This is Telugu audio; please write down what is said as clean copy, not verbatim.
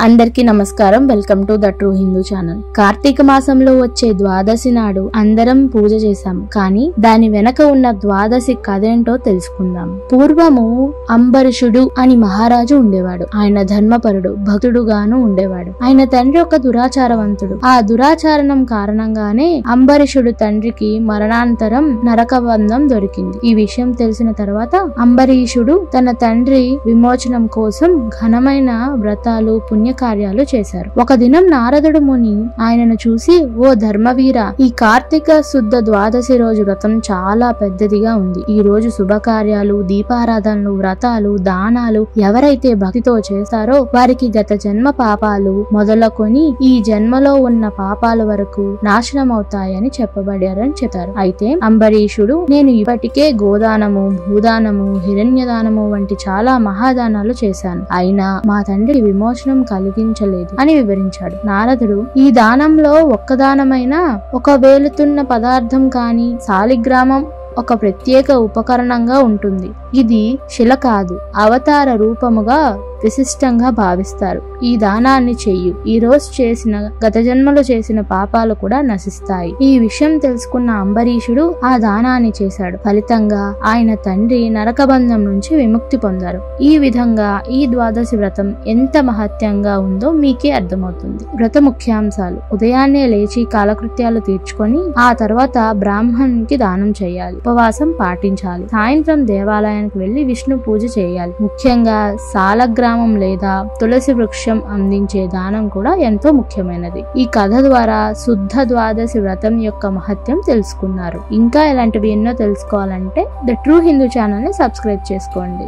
అందరికీ నమస్కారం. Welcome to the true Hindu channel. Kartika మాసంలో వచ్చే ద్వాదశి నాడు అందరం పూజ చేశాం. కానీ దాని వెనక ఉన్న ద్వాదశి కథ ఏంటో తెలుసుకుందాం. పూర్వము అంబరీషుడు అని మహారాజు ఉండేవాడు. ఆయన ధర్మపరుడు, భక్తుడుగాను ఉండేవాడు. ఆయన తండ్రి ఒక దురాచారవంతుడు. ఆ దురాచారణం కారణంగానే అంబరీషుడు తండ్రికి మరణాంతరం నరకబంధం దొరికింది. ఈ విషయం తెలిసిన తర్వాత అంబరీషుడు తన తండ్రి విమోచనం కోసం ఘనమైన వ్రతాలు, పుణ్యకార్యాలు చేశారు. ఒక దినం నారదుడు ముని ఆయనను చూసి, ఓ ధర్మవీర, ఈ కార్తీక శుద్ధ ద్వాదశి రోజు వ్రతం చాలా పెద్దదిగా ఉంది. ఈ రోజు శుభకార్యాలు, దీపారాధనలు, వ్రతాలు, దానాలు ఎవరైతే భక్తితో చేస్తారో వారికి గత జన్మ పాపాలు మొదలుకొని ఈ జన్మలో ఉన్న పాపాల వరకు నాశనం అవుతాయని చెప్పబడారని చెప్తారు. అయితే అంబరీషుడు, నేను ఇప్పటికే గోదానము, భూదానము, హిరణ్యదానము వంటి చాలా మహాదానాలు చేశాను. అయినా మా తండ్రి విమోచనం కలిగించలేదు అని వివరించాడు. నారదుడు, ఈ దానంలో ఒక్క దానమైనా, ఒక వేలుతున్న పదార్థం కాని సాలిగ్రామం ఒక ప్రత్యేక ఉపకరణంగా ఉంటుంది. ఇది శిల కాదు, అవతార రూపముగా విశిష్టంగా భావిస్తారు. ఈ దానాన్ని చెయ్యు. ఈ రోజు చేసిన, గత జన్మలో చేసిన పాపాలు కూడా నశిస్తాయి. ఈ విషయం తెలుసుకున్న అంబరీషుడు ఆ దానాన్ని చేశాడు. ఫలితంగా ఆయన తండ్రి నరకబంధం నుంచి విముక్తి పొందారు. ఈ విధంగా ఈ ద్వాదశి వ్రతం ఎంత మహత్యంగా ఉందో మీకే అర్థమవుతుంది. వ్రత ముఖ్యాంశాలు: ఉదయాన్నే లేచి కాలకృత్యాలు తీర్చుకొని ఆ తర్వాత బ్రాహ్మణునికి దానం చేయాలి. ఉపవాసం పాటించాలి. సాయంత్రం దేవాలయానికి వెళ్లి విష్ణు పూజ చేయాలి. ముఖ్యంగా సాలగ్రామం లేదా తులసి వృక్షం అందించే దానం కూడా ఎంతో ముఖ్యమైనది. ఈ కథ ద్వారా శుద్ధ ద్వాదశి వ్రతం యొక్క మహత్యం తెలుసుకున్నారు. ఇంకా ఇలాంటివి ఎన్నో తెలుసుకోవాలంటే ద ట్రూ హిందూ ఛానల్ ని సబ్స్క్రైబ్ చేసుకోండి.